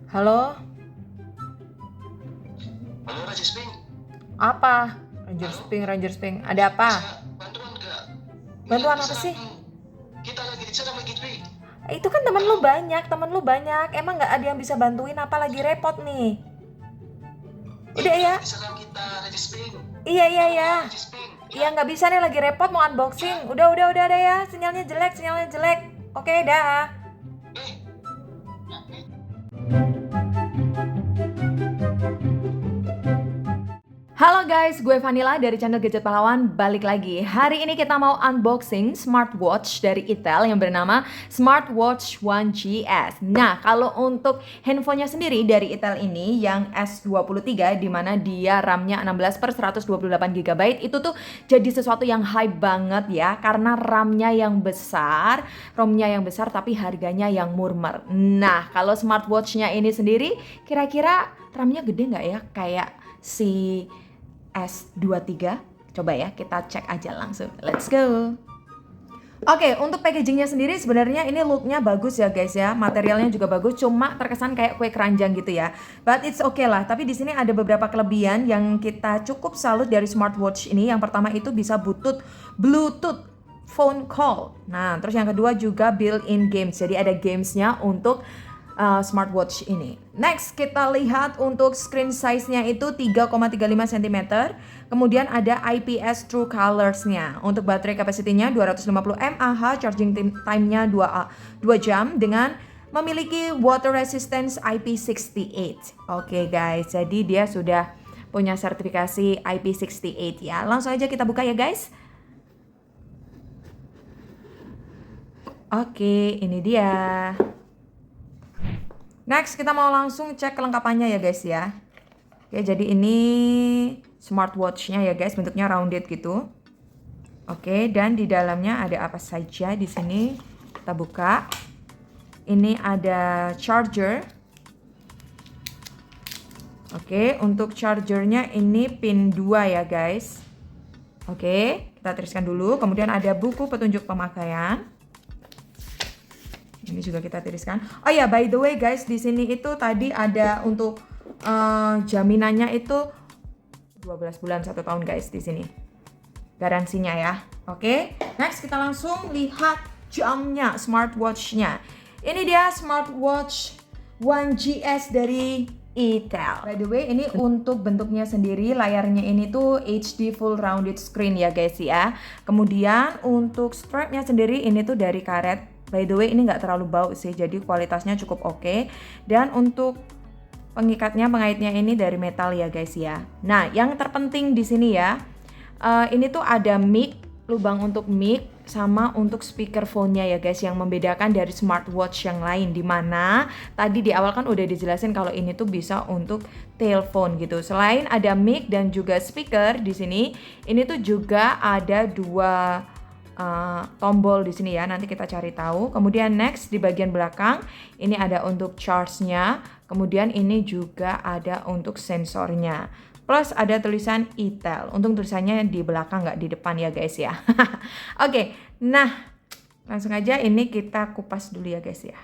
Halo, Halo Raja Spring. apa? Ranger Halo, Spring, Ranger Spring. Ada apa? bisa bantuan nggak? Ini Bantuan lagi apa serang sih? tuh. Kita lagi diserang lagi Spring. Itu kan temen lu Halo, banyak, temen lu banyak. Emang nggak ada yang bisa bantuin apa lagi repot nih? Udah ini ya? lagi diserang kita Raja Spring. Iya, iya, Halo iya. Raja Spring. Iya, Ya, nggak bisa nih lagi repot mau unboxing. ya. Udah ada ya. Sinyalnya jelek, sinyalnya jelek. Oke, dah. Eh, Halo guys, gue Vanilla dari channel Gadget Pahlawan, balik lagi. Hari ini kita mau unboxing smartwatch dari Itel yang bernama Smartwatch One GS. Nah, kalau untuk handphonenya sendiri dari Itel ini yang S23 di mana dia RAM-nya 16 per 128 GB, itu tuh jadi sesuatu yang hype banget ya karena RAM-nya yang besar, ROM-nya yang besar tapi harganya yang murmer. Nah, kalau smartwatch-nya ini sendiri kira-kira RAM-nya gede nggak ya? Kayak si S23. Coba ya, kita cek aja langsung. Let's go. Oke, untuk packagingnya sendiri sebenarnya ini looknya bagus ya guys ya. Materialnya juga bagus, cuma terkesan kayak kue keranjang gitu ya. But it's okay lah. Tapi di sini ada beberapa kelebihan yang kita cukup salut dari smartwatch ini. Yang pertama itu bisa Bluetooth phone call. Nah, terus yang kedua juga built-in games. Jadi ada gamesnya untuk smartwatch ini. Next, kita lihat untuk screen size-nya itu 3,35 cm. Kemudian ada IPS True Colors-nya. Untuk baterai capacity-nya 250 mAh, charging time-nya 2 jam dengan memiliki water resistance IP68. Oke guys, jadi dia sudah punya sertifikasi IP68 ya. Langsung aja kita buka ya guys. Oke, ini dia. Next, kita mau langsung cek kelengkapannya ya guys ya. Oke, jadi ini smartwatch-nya ya guys, bentuknya rounded gitu. Oke, dan di dalamnya ada apa saja di sini? Kita buka. Ini ada charger. Oke, untuk chargernya ini pin 2 ya guys. Oke, kita tiriskan dulu. Kemudian ada buku petunjuk pemakaian. Ini juga kita tiriskan. Oh ya, by the way guys, di sini itu tadi ada untuk jaminannya itu 12 bulan 1 tahun guys di sini. Garansinya ya. Oke. Next kita langsung lihat jamnya, smartwatch-nya. Ini dia smartwatch One GS dari Itel. By the way, ini untuk bentuknya sendiri, layarnya ini tuh HD full rounded screen ya guys ya. Kemudian untuk strapnya sendiri ini tuh dari karet. By the way, ini nggak terlalu bau sih, jadi kualitasnya cukup oke. Dan untuk pengaitnya ini dari metal ya guys ya. Nah, yang terpenting di sini ya, ini tuh ada mic, lubang untuk mic, sama untuk speakerphone-nya ya guys, yang membedakan dari smartwatch yang lain. Dimana tadi di awal kan udah dijelasin kalau ini tuh bisa untuk telepon gitu. Selain ada mic dan juga speaker di sini, ini tuh juga ada dua tombol di sini ya, nanti kita cari tahu. Kemudian next di bagian belakang ini ada untuk charge-nya, kemudian ini juga ada untuk sensornya. Plus ada tulisan Itel. Untung tulisannya di belakang nggak di depan ya guys ya. Oke, nah langsung aja ini kita kupas dulu ya guys ya.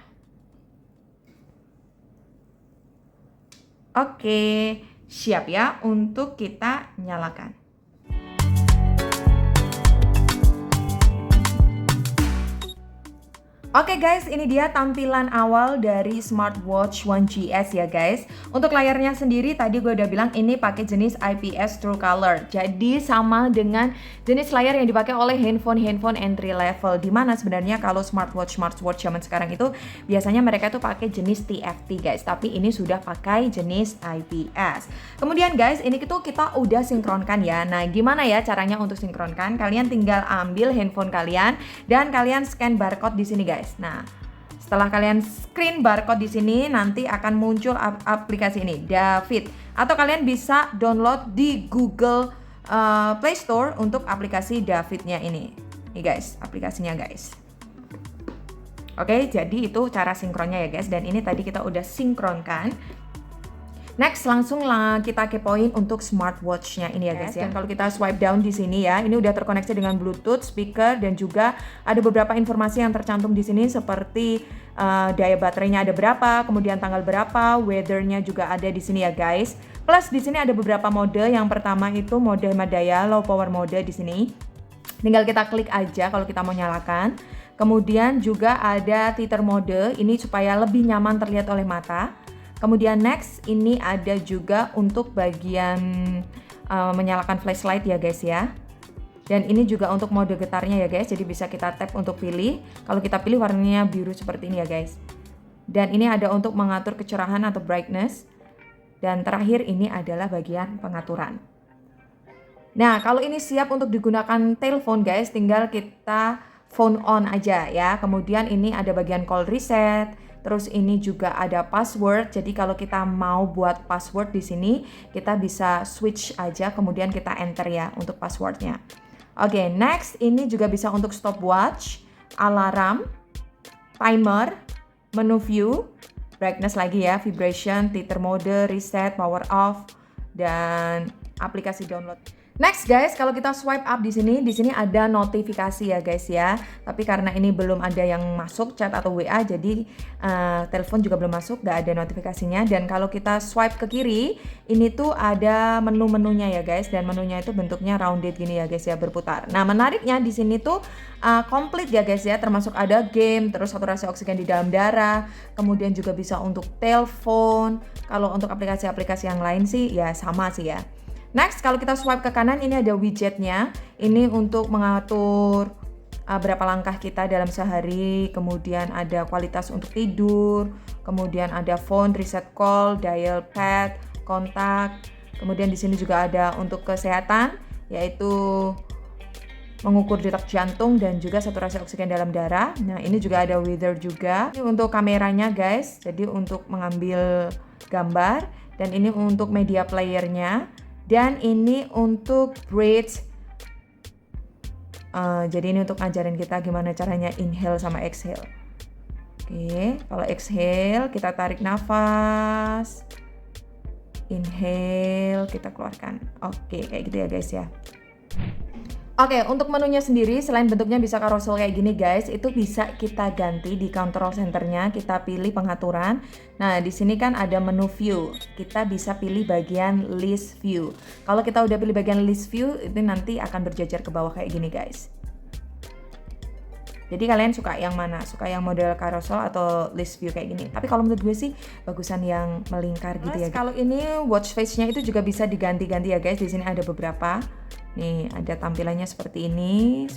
Oke, siap ya untuk kita nyalakan. Oke guys, ini dia tampilan awal dari smartwatch One GS ya guys. Untuk layarnya sendiri tadi gue udah bilang ini pakai jenis IPS True Color. Jadi sama dengan jenis layar yang dipakai oleh handphone entry level. Dimana sebenarnya kalau smartwatch zaman sekarang itu biasanya mereka tuh pakai jenis TFT guys. Tapi ini sudah pakai jenis IPS. Kemudian guys, ini tuh kita udah sinkronkan ya. Nah, gimana ya caranya untuk sinkronkan? Kalian tinggal ambil handphone kalian dan kalian scan barcode di sini guys. Nah, setelah kalian screen barcode di sini, nanti akan muncul aplikasi ini, David. Atau kalian bisa download di Google Play Store untuk aplikasi Davidnya ini. Nih guys, aplikasinya guys. Oke, jadi itu cara sinkronnya ya guys. Dan ini tadi kita udah sinkronkan. Next, langsung lah kita kepoin untuk smartwatch-nya ini ya guys ya. Dan kalau kita swipe down di sini ya, ini udah terkoneksi dengan Bluetooth, speaker, dan juga ada beberapa informasi yang tercantum di sini seperti daya baterainya ada berapa, kemudian tanggal berapa, weather-nya juga ada di sini ya guys. Plus di sini ada beberapa mode. Yang pertama itu mode hemat daya, low power mode di sini. Tinggal kita klik aja kalau kita mau nyalakan. Kemudian juga ada theater mode, ini supaya lebih nyaman terlihat oleh mata. Kemudian next, ini ada juga untuk bagian menyalakan flashlight ya guys ya. Dan ini juga untuk mode getarnya ya guys, jadi bisa kita tap untuk pilih. Kalau kita pilih warnanya biru seperti ini ya guys. Dan ini ada untuk mengatur kecerahan atau brightness. Dan terakhir ini adalah bagian pengaturan. Nah, kalau ini siap untuk digunakan telepon guys, tinggal kita phone on aja ya. Kemudian ini ada bagian call reset. Terus ini juga ada password. Jadi kalau kita mau buat password di sini, kita bisa switch aja kemudian kita enter ya untuk passwordnya. Oke, next ini juga bisa untuk stopwatch, alarm, timer, menu view, brightness lagi ya, vibration, theater mode, reset, power off, dan aplikasi download. Next guys, kalau kita swipe up di sini ada notifikasi ya guys ya. Tapi karena ini belum ada yang masuk chat atau WA, jadi telepon juga belum masuk, gak ada notifikasinya. Dan kalau kita swipe ke kiri, ini tuh ada menu-menunya ya guys. Dan menunya itu bentuknya rounded gini ya guys ya, berputar. Nah menariknya di sini tuh komplit ya guys ya, termasuk ada game, terus saturasi oksigen di dalam darah, kemudian juga bisa untuk telepon. Kalau untuk aplikasi-aplikasi yang lain sih ya sama sih ya. Next, kalau kita swipe ke kanan, ini ada widgetnya. Ini untuk mengatur berapa langkah kita dalam sehari, kemudian ada kualitas untuk tidur, kemudian ada phone, reset call, dial pad, kontak. Kemudian di sini juga ada untuk kesehatan, yaitu mengukur detak jantung dan juga saturasi oksigen dalam darah. Nah, ini juga ada weather juga. Ini untuk kameranya guys, jadi untuk mengambil gambar. Dan ini untuk media playernya. Dan ini untuk bridge. Jadi ini untuk ngajarin kita gimana caranya inhale sama exhale. Oke, kalau exhale kita tarik nafas. Inhale, kita keluarkan. Oke, kayak gitu ya guys ya. Oke, untuk menunya sendiri selain bentuknya bisa carousel kayak gini guys, itu bisa kita ganti di control centernya, kita pilih pengaturan. Nah, di sini kan ada menu view. Kita bisa pilih bagian list view. Kalau kita udah pilih bagian list view, itu nanti akan berjajar ke bawah kayak gini guys. Jadi kalian suka yang mana? Suka yang model carousel atau list view kayak gini? Tapi kalau menurut gue sih bagusan yang melingkar gitu ya. Kalau ini watch face-nya itu juga bisa diganti-ganti ya guys. Di sini ada beberapa. Nih, ada tampilannya seperti ini.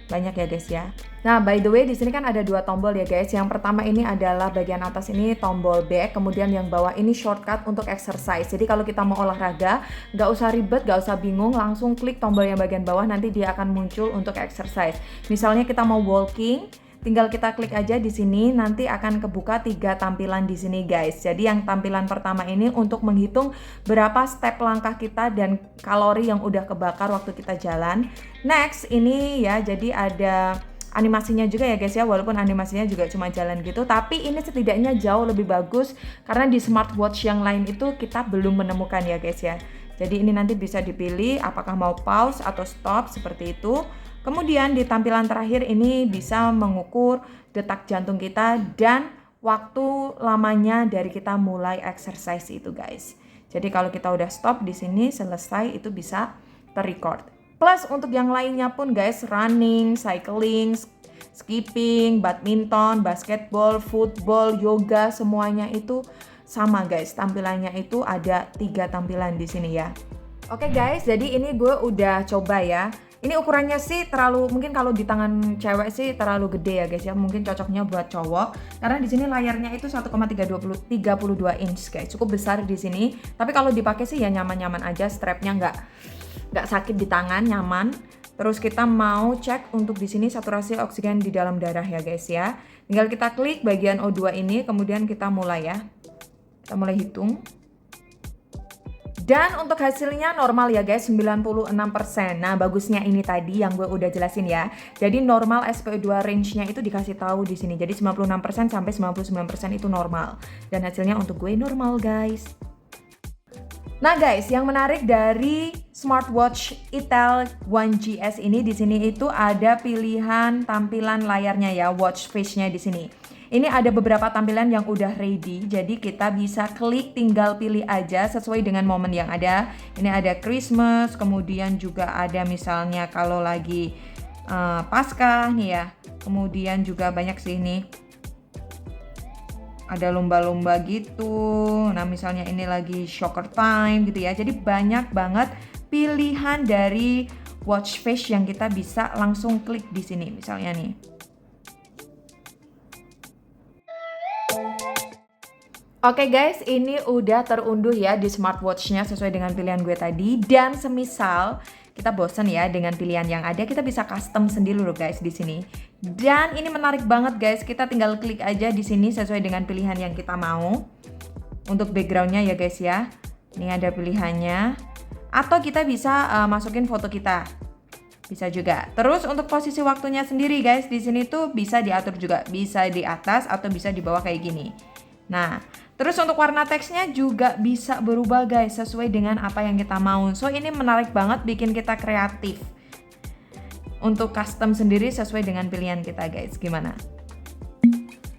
Banyak ya guys ya. Nah, by the way di sini kan ada dua tombol ya guys. Yang pertama ini adalah bagian atas ini tombol back, kemudian yang bawah ini shortcut untuk exercise. Jadi kalau kita mau olahraga, nggak usah ribet, nggak usah bingung, langsung klik tombol yang bagian bawah, nanti dia akan muncul untuk exercise. Misalnya kita mau walking, tinggal kita klik aja di sini, nanti akan kebuka 3 tampilan di sini guys. Jadi yang tampilan pertama ini untuk menghitung berapa step langkah kita dan kalori yang udah kebakar waktu kita jalan. Next ini ya, jadi ada animasinya juga ya guys ya, walaupun animasinya juga cuma jalan gitu, tapi ini setidaknya jauh lebih bagus karena di smartwatch yang lain itu kita belum menemukan ya guys ya. Jadi ini nanti bisa dipilih apakah mau pause atau stop seperti itu. Kemudian di tampilan terakhir ini bisa mengukur detak jantung kita dan waktu lamanya dari kita mulai exercise itu guys. Jadi kalau kita udah stop di sini selesai itu bisa terrecord. Plus untuk yang lainnya pun guys, running, cycling, skipping, badminton, basketball, football, yoga, semuanya itu sama guys. Tampilannya itu ada 3 tampilan di sini ya. Oke guys, jadi ini gue udah coba ya. Ini ukurannya sih terlalu, mungkin kalau di tangan cewek sih terlalu gede ya guys ya. Mungkin cocoknya buat cowok. Karena di sini layarnya itu 1,32 inch guys. Cukup besar di sini. Tapi kalau dipakai sih ya nyaman-nyaman aja. Strapnya nggak sakit di tangan, nyaman. Terus kita mau cek untuk di sini saturasi oksigen di dalam darah ya guys ya. Tinggal kita klik bagian O2 ini, kemudian kita mulai ya. Kita mulai hitung. Dan untuk hasilnya normal ya guys, 96%. Nah, bagusnya ini tadi yang gue udah jelasin ya. Jadi normal SPO2 range-nya itu dikasih tahu di sini. Jadi 96% sampai 99% itu normal. Dan hasilnya untuk gue normal, guys. Nah guys, yang menarik dari smartwatch Itel One GS ini di sini itu ada pilihan tampilan layarnya ya, watch face-nya di sini. Ini ada beberapa tampilan yang udah ready, jadi kita bisa klik, tinggal pilih aja sesuai dengan momen yang ada. Ini ada Christmas, kemudian juga ada misalnya kalau lagi Paskah nih ya. Kemudian juga banyak sih ini. Ada lomba-lomba gitu. Nah, misalnya ini lagi soccer time gitu ya. Jadi banyak banget pilihan dari watch face yang kita bisa langsung klik di sini misalnya nih. Oke guys, ini udah terunduh ya di smartwatch-nya sesuai dengan pilihan gue tadi. Dan semisal kita bosen ya dengan pilihan yang ada, kita bisa custom sendiri loh guys di sini. Dan ini menarik banget guys, kita tinggal klik aja di sini sesuai dengan pilihan yang kita mau. Untuk background-nya ya guys ya. Ini ada pilihannya. Atau kita bisa masukin foto kita. Bisa juga. Terus untuk posisi waktunya sendiri guys, di sini tuh bisa diatur juga. Bisa di atas atau bisa di bawah kayak gini. Nah, terus untuk warna teksnya juga bisa berubah guys sesuai dengan apa yang kita mau. So ini menarik banget, bikin kita kreatif untuk custom sendiri sesuai dengan pilihan kita guys. Gimana?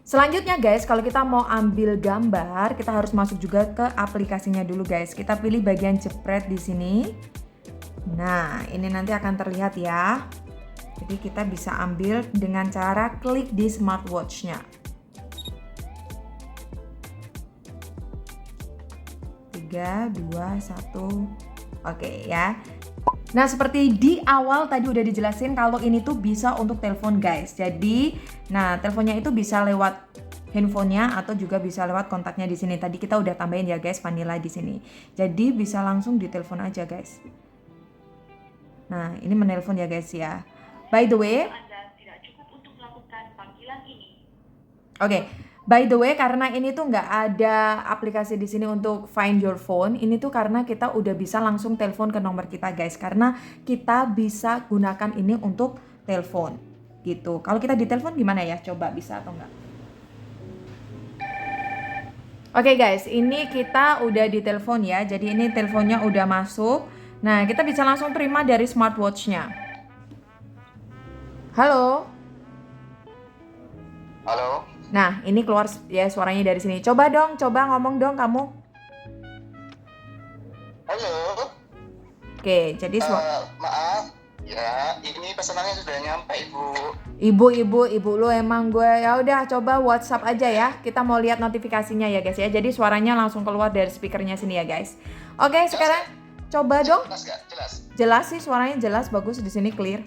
Selanjutnya guys, kalau kita mau ambil gambar, kita harus masuk juga ke aplikasinya dulu guys. Kita pilih bagian jepret di sini. Nah, ini nanti akan terlihat ya. Jadi kita bisa ambil dengan cara klik di smartwatch-nya. 3, 2, 1. Oke ya. Nah, seperti di awal tadi udah dijelasin kalau ini tuh bisa untuk telepon guys. Jadi, nah teleponnya itu bisa lewat handphonenya atau juga bisa lewat kontaknya di sini. Tadi kita udah tambahin ya guys Vanilla di sini. Jadi bisa langsung ditelepon aja guys. Nah, ini menelpon ya guys ya. By the way, Anda tidak cukup untuk melakukan panggilan ini. Oke. By the way, karena ini tuh nggak ada aplikasi di sini untuk find your phone, ini tuh karena kita udah bisa langsung telepon ke nomor kita guys. Karena kita bisa gunakan ini untuk telepon gitu. Kalau kita ditelepon gimana ya? Coba bisa atau enggak? Oke guys, ini kita udah ditelepon ya. Jadi ini teleponnya udah masuk. Nah, kita bisa langsung terima dari smartwatch-nya. Halo? Halo? Nah, ini keluar ya suaranya dari sini. Coba dong, coba ngomong dong kamu. Halo? Oke, jadi Maaf, ya ini pesanannya sudah nyampe ibu lu emang gue ya udah coba WhatsApp aja ya. Kita mau lihat notifikasinya ya guys ya. Jadi suaranya langsung keluar dari speakernya sini ya guys. Oke, sekarang coba dong. Jelas gak? Jelas? Jelas sih, suaranya jelas, bagus di sini clear.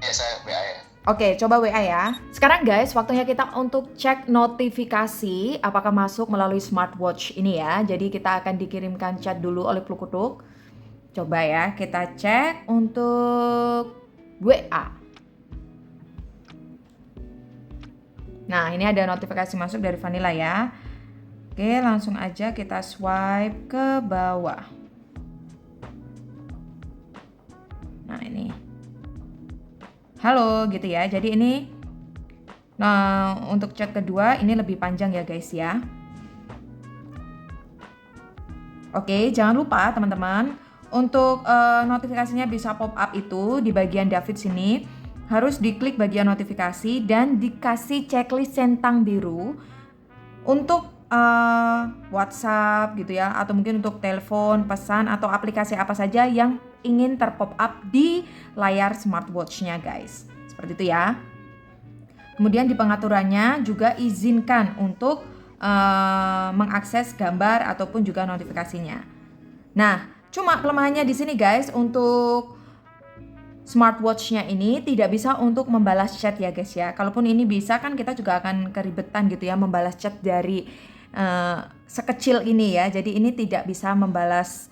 Ya, saya WA ya. Oke, coba WA ya. Sekarang guys, waktunya kita untuk cek notifikasi apakah masuk melalui smartwatch ini ya. Jadi kita akan dikirimkan chat dulu oleh Plukutuk. Coba ya, kita cek untuk WA. Nah, ini ada notifikasi masuk dari Vanilla ya. Oke, langsung aja kita swipe ke bawah. Nah, ini. Halo gitu ya. Jadi ini untuk chat kedua ini lebih panjang ya guys ya. Oke, jangan lupa teman-teman untuk notifikasinya bisa pop up itu di bagian David sini harus diklik bagian notifikasi dan dikasih checklist centang biru untuk WhatsApp gitu ya, atau mungkin untuk telepon, pesan atau aplikasi apa saja yang ingin terpop up di layar smartwatch-nya guys. Seperti itu ya. Kemudian di pengaturannya juga izinkan untuk mengakses gambar ataupun juga notifikasinya. Nah, cuma kelemahannya di sini guys, untuk smartwatch-nya ini tidak bisa untuk membalas chat ya guys ya. Kalaupun ini bisa kan kita juga akan keribetan gitu ya membalas chat dari sekecil ini ya. Jadi ini tidak bisa membalas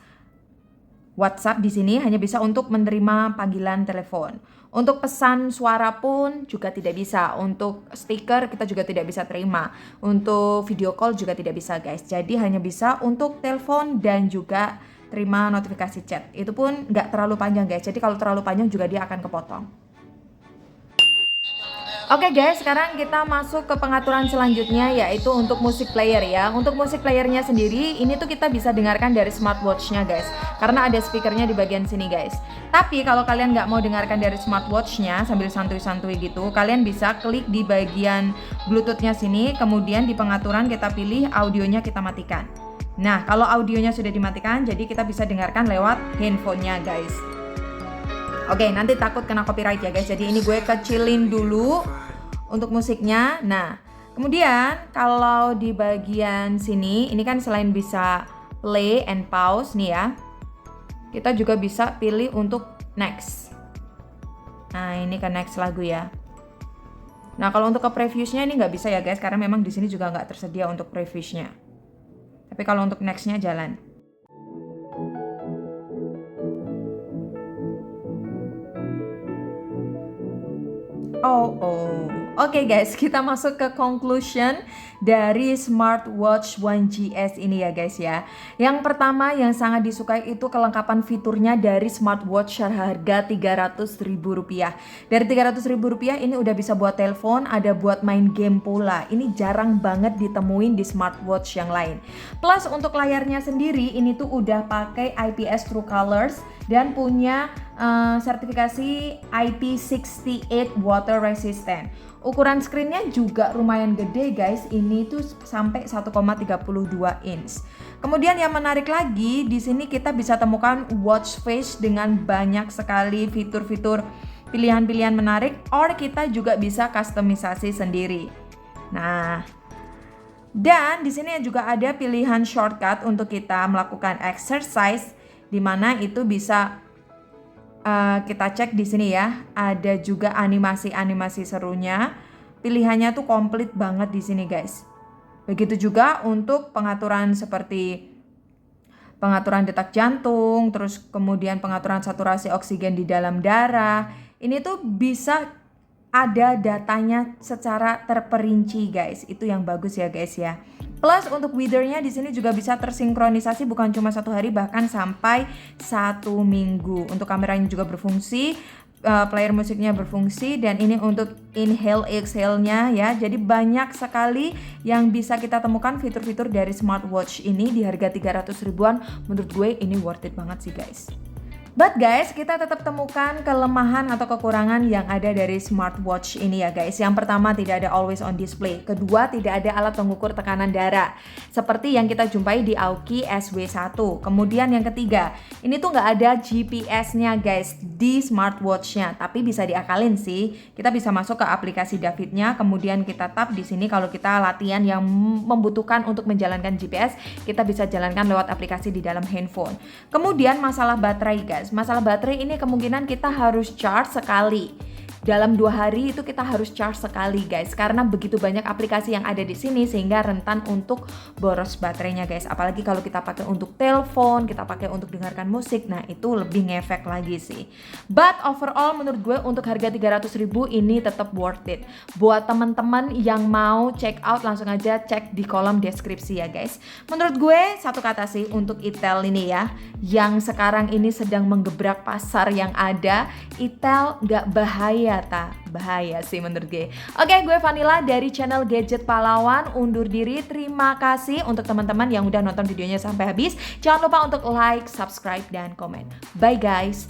WhatsApp di sini, hanya bisa untuk menerima panggilan telepon. Untuk pesan suara pun juga tidak bisa. Untuk stiker kita juga tidak bisa terima. Untuk video call juga tidak bisa guys. Jadi hanya bisa untuk telepon dan juga terima notifikasi chat. Itu pun nggak terlalu panjang guys. Jadi kalau terlalu panjang juga dia akan kepotong. Oke guys, sekarang kita masuk ke pengaturan selanjutnya, yaitu untuk music player ya. Untuk music playernya sendiri, ini tuh kita bisa dengarkan dari smartwatch-nya guys, karena ada speakernya di bagian sini guys. Tapi kalau kalian nggak mau dengarkan dari smartwatch-nya sambil santuy-santuy gitu, kalian bisa klik di bagian bluetooth-nya sini, kemudian di pengaturan kita pilih audionya kita matikan. Nah, kalau audionya sudah dimatikan, jadi kita bisa dengarkan lewat handphonenya guys. Oke, nanti takut kena copyright ya guys. Jadi ini gue kecilin dulu untuk musiknya. Nah, kemudian kalau di bagian sini, ini kan selain bisa play and pause nih ya, kita juga bisa pilih untuk next. Nah, ini ke next lagu ya. Nah, kalau untuk ke previewsnya ini nggak bisa ya guys, karena memang di sini juga nggak tersedia untuk previewsnya. Tapi kalau untuk nextnya jalan. Oke guys, kita masuk ke conclusion dari smartwatch One GS ini ya guys ya. Yang pertama yang sangat disukai itu kelengkapan fiturnya dari smartwatch harga Rp300.000. Dari Rp300.000 ini udah bisa buat telepon, ada buat main game pula. Ini jarang banget ditemuin di smartwatch yang lain. Plus untuk layarnya sendiri ini tuh udah pakai IPS True Colors dan punya sertifikasi IP68 water resistant. Ukuran screennya juga lumayan gede guys, ini tuh sampai 1,32 inch. Kemudian yang menarik lagi, di sini kita bisa temukan watch face dengan banyak sekali fitur-fitur pilihan-pilihan menarik, or kita juga bisa customisasi sendiri. Nah, dan di sini juga ada pilihan shortcut untuk kita melakukan exercise, di mana itu bisa kita cek di sini ya. Ada juga animasi-animasi serunya. Pilihannya tuh komplit banget di sini guys. Begitu juga untuk pengaturan seperti pengaturan detak jantung, terus kemudian pengaturan saturasi oksigen di dalam darah. Ini tuh bisa ada datanya secara terperinci guys. Itu yang bagus ya guys ya. Plus untuk weather-nya di sini juga bisa tersinkronisasi, bukan cuma 1 hari, bahkan sampai 1 minggu. Untuk kameranya juga berfungsi, player musiknya berfungsi, dan ini untuk inhale exhale-nya ya. Jadi banyak sekali yang bisa kita temukan fitur-fitur dari smartwatch ini di harga 300 ribuan. Menurut gue ini worth it banget sih guys. But guys, kita tetap temukan kelemahan atau kekurangan yang ada dari smartwatch ini ya guys. Yang pertama, tidak ada always on display. Kedua, tidak ada alat pengukur tekanan darah seperti yang kita jumpai di Aoki SW1. Kemudian yang ketiga, ini tuh nggak ada GPS-nya guys di smartwatch-nya. Tapi bisa diakalin sih. Kita bisa masuk ke aplikasi David-nya, kemudian kita tap di sini kalau kita latihan yang membutuhkan untuk menjalankan GPS, kita bisa jalankan lewat aplikasi di dalam handphone. Kemudian masalah baterai guys. Masalah baterai ini kemungkinan kita harus charge sekali. Dalam 2 hari itu kita harus charge sekali guys, karena begitu banyak aplikasi yang ada di sini sehingga rentan untuk boros baterainya guys. Apalagi kalau kita pakai untuk telepon, kita pakai untuk dengarkan musik, nah itu lebih ngefek lagi sih. But overall menurut gue untuk harga 300.000 ini tetap worth it. Buat teman-teman yang mau check out, langsung aja cek di kolom deskripsi ya guys. Menurut gue satu kata sih untuk Itel ini ya, yang sekarang ini sedang menggebrak pasar yang ada, Itel gak bahaya bahaya sih menurut gue. Oke, gue Vanilla dari channel Gadget Pahlawan undur diri. Terima kasih untuk teman-teman yang udah nonton videonya sampai habis. Jangan lupa untuk like, subscribe, dan komen. Bye guys.